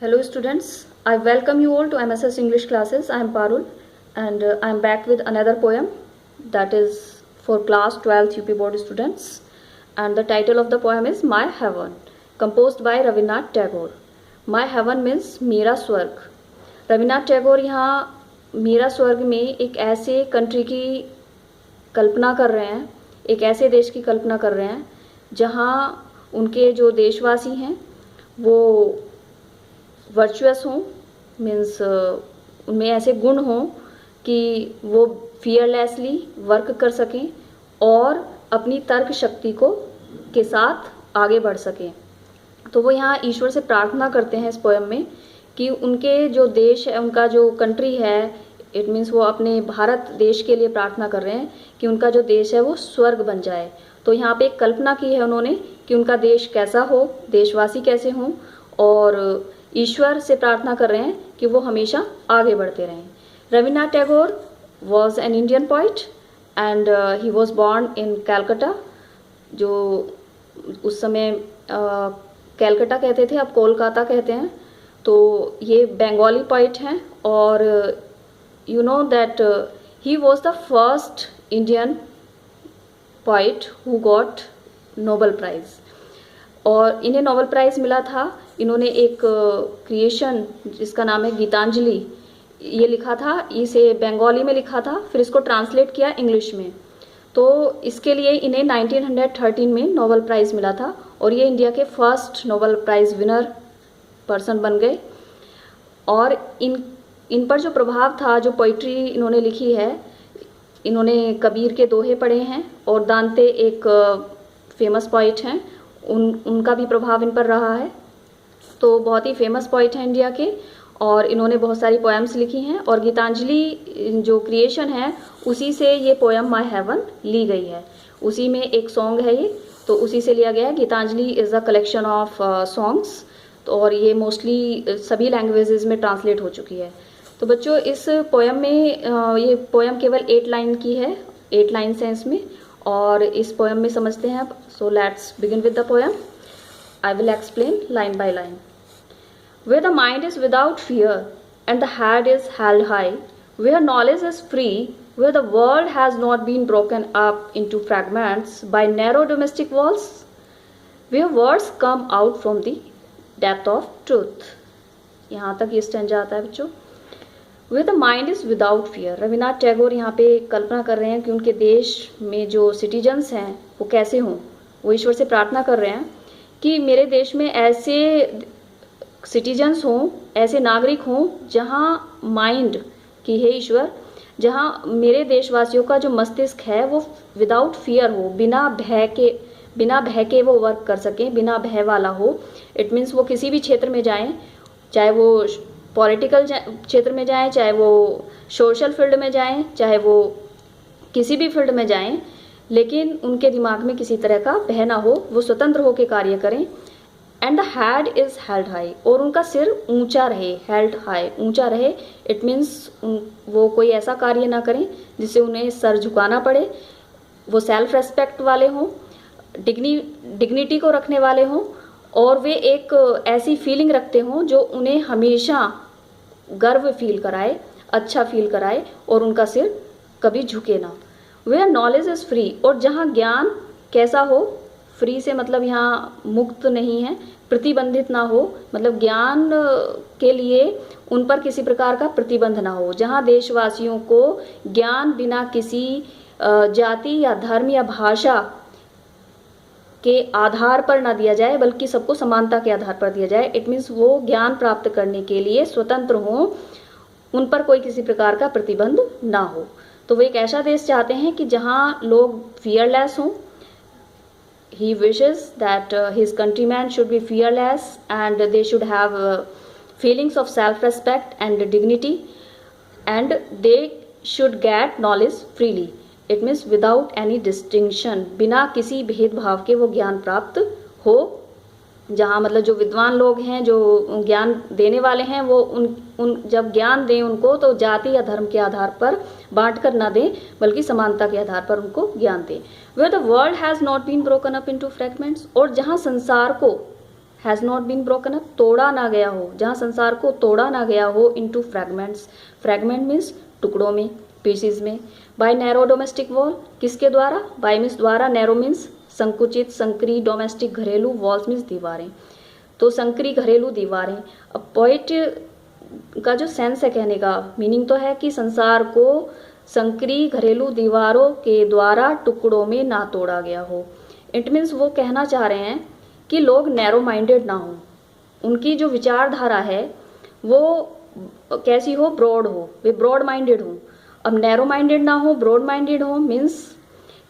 Hello students, I welcome you all to MSS English classes. I am Parul and I am back with another poem that is for class 12th UP board students, and the title of the poem is My Heaven, composed by Rabindranath Tagore. My Heaven means मेरा स्वर्ग. रविन्द्रनाथ टैगोर यहाँ मेरा स्वर्ग में एक ऐसे country की कल्पना कर रहे हैं, एक ऐसे देश की कल्पना कर रहे हैं जहाँ उनके जो देशवासी हैं वो वर्चुअस हों, मीन्स उनमें ऐसे गुण हों कि वो फियरलेसली वर्क कर सकें और अपनी तर्क शक्ति को के साथ आगे बढ़ सकें. तो वो यहाँ ईश्वर से प्रार्थना करते हैं इस पोएम में कि उनके जो देश है, उनका जो कंट्री है, इट मीन्स वो अपने भारत देश के लिए प्रार्थना कर रहे हैं कि उनका जो देश है वो स्वर्ग बन जाए. तो यहाँ पे एक कल्पना की है उन्होंने कि उनका देश कैसा हो, देशवासी कैसे हों, और ईश्वर से प्रार्थना कर रहे हैं कि वो हमेशा आगे बढ़ते रहें. Rabindranath Tagore was an Indian poet and he was born in Calcutta, जो उस समय कैलकाटा कहते थे, अब कोलकाता कहते हैं. तो ये बंगाली पोइट हैं और you know that he was the first Indian poet who got Nobel prize, और इन्हें नोबेल प्राइज़ मिला था. इन्होंने एक क्रिएशन जिसका नाम है गीतांजलि, ये लिखा था, इसे बंगाली में लिखा था, फिर इसको ट्रांसलेट किया इंग्लिश में. तो इसके लिए इन्हें 1913 में नोबेल प्राइज़ मिला था और ये इंडिया के first Nobel prize winner person बन गए. और इन पर जो प्रभाव था, जो पोइट्री इन्होंने लिखी है, इन्होंने कबीर के दोहे पढ़े हैं और दांते एक फेमस पोइट हैं, उनका भी प्रभाव इन पर रहा है. तो बहुत ही फेमस पोइट हैं इंडिया के, और इन्होंने बहुत सारी पोएम्स लिखी हैं. और गीतांजलि जो क्रिएशन है उसी से ये पोएम माय हेवन ली गई है. उसी में एक सॉन्ग है ये, तो उसी से लिया गया है. Gitanjali is a collection of songs, तो और ये मोस्टली सभी लैंग्वेजेस में ट्रांसलेट हो चुकी है. तो बच्चों इस पोएम में ये पोएम केवल 8 लाइन की है, 8 लाइन्स हैं इसमें, और इस पोएम में समझते हैं अब. So let's begin with the poem. I will explain line by line. Where the mind is without fear and the head is held high, where knowledge is free, where the world has not been broken up into fragments by narrow domestic walls, where words come out from the depth of truth. यहाँ तक ये stanza आता है बच्चों. Where the mind is without fear. Rabindranath Tagore यहाँ पे कल्पना कर रहे हैं कि उनके देश में जो सिटीजन्स हैं वो कैसे हों. वो ईश्वर से प्रार्थना कर रहे हैं कि मेरे देश में ऐसे सिटीजन्स हों, ऐसे नागरिक हों जहाँ माइंड की है ईश्वर, जहाँ मेरे देशवासियों का जो मस्तिष्क है वो विदाउट फियर हो, बिना भय के वो वर्क कर सकें, बिना भय वाला हो. इट मीन्स वो किसी भी क्षेत्र में जाएं, चाहे वो पॉलिटिकल क्षेत्र में जाएं, चाहे वो सोशल फील्ड में जाएं, चाहे वो किसी भी फील्ड में जाएं, लेकिन उनके दिमाग में किसी तरह का भय ना हो, वो स्वतंत्र होकर कार्य करें. And the head is held high, और उनका सिर ऊंचा रहे. हेल्ड हाई, ऊंचा रहे, इट मीन्स वो कोई ऐसा कार्य ना करें जिससे उन्हें सर झुकाना पड़े. वो सेल्फ रेस्पेक्ट वाले हों, डिग्निटी को रखने वाले हों, और वे एक ऐसी फीलिंग रखते हों जो उन्हें हमेशा गर्व फील कराए, अच्छा फील कराए, और उनका सिर कभी झुके ना. वेयर नॉलेज इज़ फ्री, और जहाँ ज्ञान कैसा हो, फ्री से मतलब यहाँ मुक्त नहीं है, प्रतिबंधित ना हो, मतलब ज्ञान के लिए उन पर किसी प्रकार का प्रतिबंध ना हो. जहाँ देशवासियों को ज्ञान बिना किसी जाति या धर्म या भाषा के आधार पर ना दिया जाए, बल्कि सबको समानता के आधार पर दिया जाए. इट मीन्स वो ज्ञान प्राप्त करने के लिए स्वतंत्र हों, उन पर कोई किसी प्रकार का प्रतिबंध ना हो. तो वो एक ऐसा देश चाहते हैं कि जहाँ लोग फियरलेस हों. He wishes that his countrymen should be fearless and they should have feelings of self-respect and dignity, and they should get knowledge freely. It means without any distinction, बिना किसी भेदभाव के वो ज्ञान प्राप्त हो. जहाँ मतलब जो विद्वान लोग हैं, जो ज्ञान देने वाले हैं, वो उन जब ज्ञान दें उनको तो जाति या धर्म के आधार पर बांट कर ना दें, बल्कि समानता के आधार पर उनको ज्ञान दें. Where the world has not been broken up into fragments, और जहाँ संसार को has not been broken up, तोड़ा ना गया हो, जहाँ संसार को तोड़ा ना गया हो, इनटू फ्रैगमेंट्स, फ्रैगमेंट मीन्स टुकड़ों में, पीसीज में, बाय नैरो डोमेस्टिक वॉल, किसके द्वारा, बाय मीन्स द्वारा, नैरो मीन्स संकुचित, संकरी, डोमेस्टिक घरेलू, वॉल्स मीन्स दीवारें, तो संकरी घरेलू दीवारें। अब पोइट का जो सेंस है, कहने का मीनिंग तो है कि संसार को संकरी घरेलू दीवारों के द्वारा टुकड़ों में ना तोड़ा गया हो। इट मीन्स वो कहना चाह रहे हैं कि लोग नैरो माइंडेड ना हो, उनकी जो विचारधारा है वो कैसी हो, ब्रॉड हो, वे ब्रॉड माइंडेड हो। अब नैरो माइंडेड ना हो, ब्रॉड माइंडेड हो मीन्स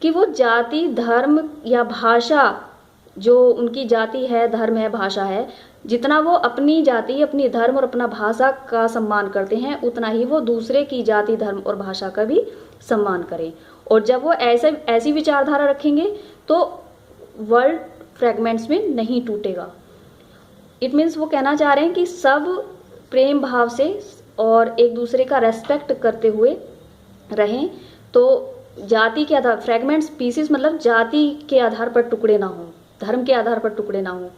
कि वो जाति, धर्म या भाषा, जो उनकी जाति है, धर्म है, भाषा है, जितना वो अपनी जाति, अपनी धर्म और अपना भाषा का सम्मान करते हैं, उतना ही वो दूसरे की जाति, धर्म और भाषा का भी सम्मान करें। और जब वो ऐसी विचारधारा रखेंगे तो वर्ल्ड फ्रैगमेंट्स में नहीं टूटेगा। इट मीन्स वो कहना चाह रहे हैं कि सब प्रेम भाव से और एक दूसरे का रेस्पेक्ट करते हुए रहें, तो जाति के आधार, फ्रैगमेंट्स, पीसेस मतलब जाति के आधार पर टुकड़े ना हो, धर्म के आधार पर टुकड़े ना हो,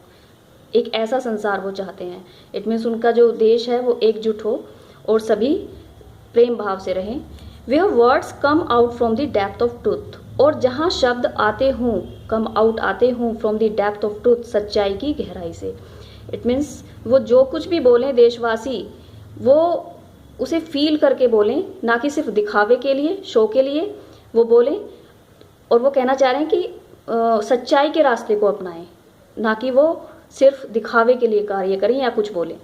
एक ऐसा संसार वो चाहते हैं। इट मीन्स उनका जो देश है वो एकजुट हो और सभी प्रेम भाव से रहें। Where words come out from the depth of truth, और जहाँ शब्द आते हों, कम आउट आते हों from the depth of truth, सच्चाई की गहराई से। इट मीन्स वो जो कुछ भी बोलें देशवासी, वो उसे फील करके बोलें, ना कि सिर्फ दिखावे के लिए, शो के लिए वो बोलें। और वो कहना चाह रहे हैं कि सच्चाई के रास्ते को अपनाएं, ना कि वो सिर्फ दिखावे के लिए कार्य करें या कुछ बोलें।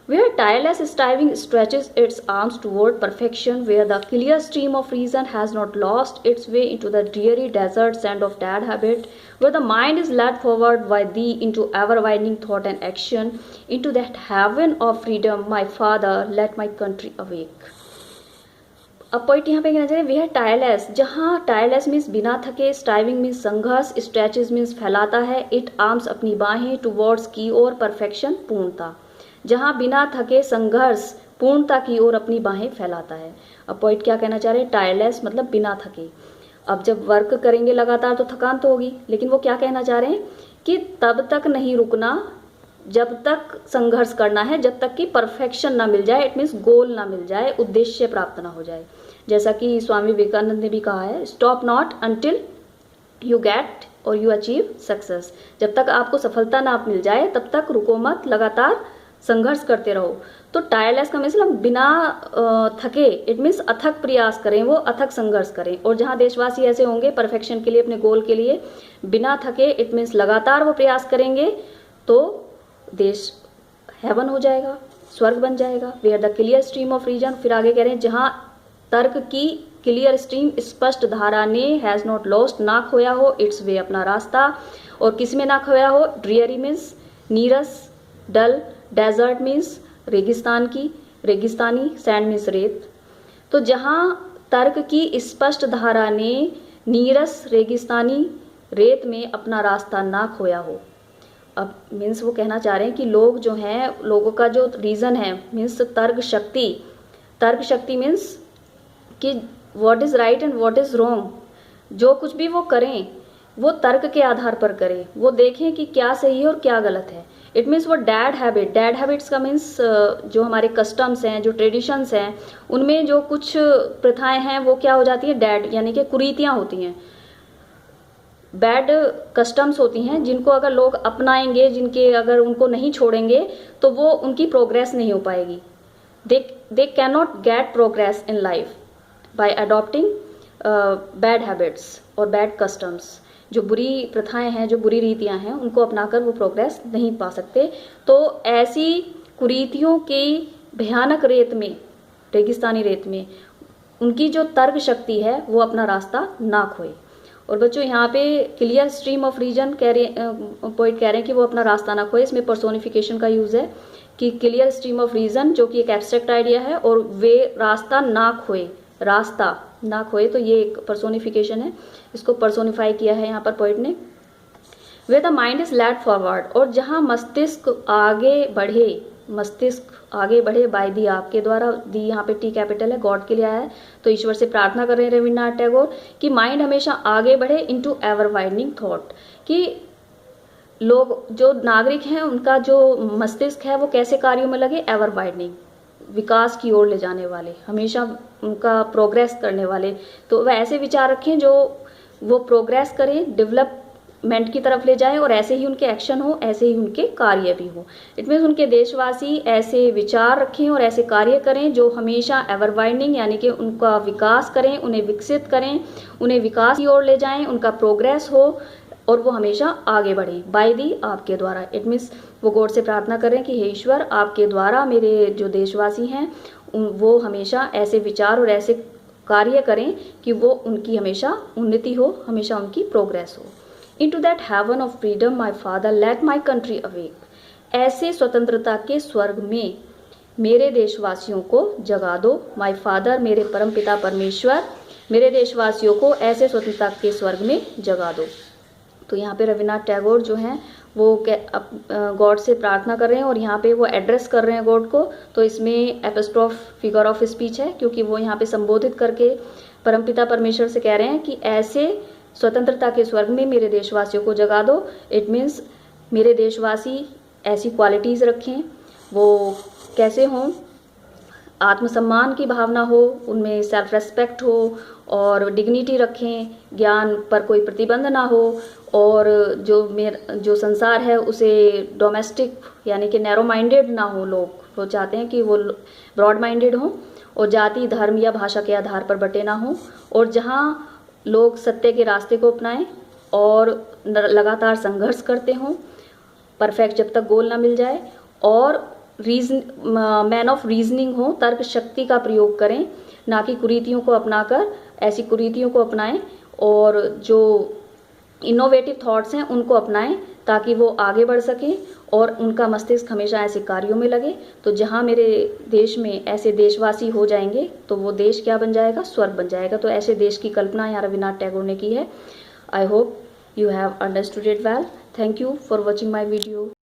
Where tireless striving stretches its arms toward perfection, where the clear stream of reason has not lost its way into the dreary desert sand of dead habit, where the mind is led forward by thee into ever-widening thought and action, into that heaven of freedom, my father, let my country awake. अब point यहाँ पे कहना चाहिए, वे है tireless, जहाँ tireless means बिना थके, striving means संघर्ष, स्ट्रेचेस मीन्स फैलाता है, इट आर्म्स अपनी बाहें, टुवर्ड्स की ओर परफेक्शन, पूर्णता, जहाँ बिना थके संघर्ष पूर्णता की ओर अपनी बाहें फैलाता है। अब पॉइंट क्या कहना चाह रहे हैं, टायरलेस मतलब बिना थके। अब जब वर्क करेंगे लगातार तो थकान तो होगी, लेकिन वो क्या कहना चाह रहे हैं कि तब तक नहीं रुकना जब तक संघर्ष करना है, जब तक कि परफेक्शन ना मिल जाए, इट मीन्स गोल ना मिल जाए, उद्देश्य प्राप्त ना हो जाए। जैसा कि स्वामी विवेकानंद ने भी कहा है, stop not until you get और यू अचीव सक्सेस, जब तक आपको सफलता ना मिल जाए तब तक रुको मत, लगातार संघर्ष करते रहो। तो टायरलेस का मतलब बिना थके, इट मीन्स अथक प्रयास करें, वो अथक संघर्ष करें। और जहाँ देशवासी ऐसे होंगे परफेक्शन के लिए, अपने गोल के लिए बिना थके, इट मीन्स लगातार वो प्रयास करेंगे, तो देश हेवन हो जाएगा, स्वर्ग बन जाएगा। Where the clear stream of reason, फिर आगे कह रहे हैं जहाँ तर्क की क्लियर स्ट्रीम, स्पष्ट धारा ने, हैज़ नॉट लॉस्ट, ना खोया हो, इट्स वे, अपना रास्ता। और किस में ना खोया हो, ड्रियरी मीन्स नीरस, डल, डेजर्ट मीन्स रेगिस्तान की, रेगिस्तानी, सैंड मीन्स रेत। तो जहाँ तर्क की स्पष्ट धारा ने नीरस रेगिस्तानी रेत में अपना रास्ता ना खोया हो। अब मीन्स वो कहना चाह रहे हैं कि लोग जो हैं, लोगों का जो रीज़न है मीन्स तर्क शक्ति, तर्क शक्ति मीन्स कि what is right and what is wrong, जो कुछ भी वो करें वो तर्क के आधार पर करें, वो देखें कि क्या सही है और क्या गलत है। इट मीन्स वो डेड हैबिट, डेड हैबिट्स का मीन्स जो हमारे कस्टम्स हैं, जो ट्रेडिशंस हैं, उनमें जो कुछ प्रथाएं हैं वो क्या हो जाती है, डेड, यानी कि कुरीतियाँ होती हैं, बैड कस्टम्स होती हैं, जिनको अगर लोग अपनाएंगे, जिनके अगर उनको नहीं छोड़ेंगे तो वो उनकी प्रोग्रेस नहीं हो पाएगी। They can not gate progress in life by adopting bad habits और बैड कस्टम्स। जो बुरी प्रथाएं हैं, जो बुरी रीतियां हैं, उनको अपनाकर वो प्रोग्रेस नहीं पा सकते। तो ऐसी कुरीतियों की भयानक रेत में, रेगिस्तानी रेत में, उनकी जो तर्क शक्ति है वो अपना रास्ता ना खोए। और बच्चों यहाँ पे clear stream of reason poet कह रहे हैं कि वो अपना रास्ता ना खोए। इसमें पर्सोनिफिकेशन का यूज़ है कि क्लियर स्ट्रीम ऑफ रीजन, जो कि एक एब्स्ट्रैक्ट आइडिया है, और वे रास्ता ना खोए, रास्ता ना खोए, तो ये एक पर्सोनिफिकेशन है, इसको पर्सोनिफाई किया है यहाँ पर पोइट ने। Where the mind is led forward, और जहाँ मस्तिष्क आगे बढ़े, मस्तिष्क आगे बढ़े बाय दी, आपके द्वारा, दी यहाँ पे टी कैपिटल है, गॉड के लिए आया है, तो ईश्वर से प्रार्थना कर रहे हैं रविन्द्रनाथ टैगोर कि माइंड हमेशा आगे बढ़े इनटू एवर वाइडनिंग थॉट, कि लोग जो नागरिक हैं उनका जो मस्तिष्क है वो कैसे कार्यों में लगे, एवर वाइडनिंग, विकास की ओर ले जाने वाले, हमेशा उनका प्रोग्रेस करने वाले। तो वह ऐसे विचार रखें जो वो प्रोग्रेस करें, डेवलपमेंट की तरफ ले जाएं, और ऐसे ही उनके एक्शन हो, ऐसे ही उनके कार्य भी हो। इट मीन्स उनके देशवासी ऐसे विचार रखें और ऐसे कार्य करें जो हमेशा एवर वाइडनिंग, यानी कि उनका विकास करें, उन्हें विकसित करें, उन्हें विकास की ओर ले जाएं, उनका प्रोग्रेस हो और वो हमेशा आगे बढ़े बाय दी, आपके द्वारा। इट मीन्स वो गॉड से प्रार्थना करें कि हे ईश्वर, आपके द्वारा मेरे जो देशवासी हैं वो हमेशा ऐसे विचार और ऐसे कार्य करें कि वो उनकी हमेशा उन्नति हो, हमेशा उनकी प्रोग्रेस हो। Into that heaven of freedom my father let my country awake. ऐसे स्वतंत्रता के स्वर्ग में मेरे देशवासियों को जगा दो। माय फादर, मेरे परमपिता परमेश्वर, मेरे देशवासियों को ऐसे स्वतंत्रता के स्वर्ग में जगा दो। तो यहाँ पे रविन्द्रनाथ टैगोर जो हैं वो गॉड से प्रार्थना कर रहे हैं और यहाँ पे वो एड्रेस कर रहे हैं गॉड को। तो इसमें एपिस्ट्रोफ फिगर ऑफ स्पीच है, क्योंकि वो यहाँ पे संबोधित करके परमपिता परमेश्वर से कह रहे हैं कि ऐसे स्वतंत्रता के स्वर्ग में मेरे देशवासियों को जगा दो। इट मीन्स मेरे देशवासी ऐसी क्वालिटीज़ रखें, वो कैसे हों, आत्मसम्मान की भावना हो, उनमें सेल्फ रेस्पेक्ट हो और डिग्निटी रखें, ज्ञान पर कोई प्रतिबंध ना हो, और जो संसार है उसे डोमेस्टिक यानी कि नैरो माइंडेड ना हो। लोग वो चाहते हैं कि वो ब्रॉड माइंडेड हों और जाति, धर्म या भाषा के आधार पर बटे ना हों, और जहाँ लोग सत्य के रास्ते को अपनाएं और लगातार संघर्ष करते हों, परफेक्ट जब तक गोल ना मिल जाए, और मैन ऑफ रीजनिंग हो, तर्क शक्ति का प्रयोग करें, ना कि कुरीतियों को अपनाकर ऐसी कुरीतियों को अपनाएं, और जो इनोवेटिव थॉट्स हैं उनको अपनाएं ताकि वो आगे बढ़ सकें और उनका मस्तिष्क हमेशा ऐसे कार्यों में लगे। तो जहाँ मेरे देश में ऐसे देशवासी हो जाएंगे तो वो देश क्या बन जाएगा, स्वर्ग बन जाएगा। तो ऐसे देश की कल्पना यहाँ रविन्द्रनाथ टैगोर ने की है। I hope you have understood it well. Thank you for watching my video.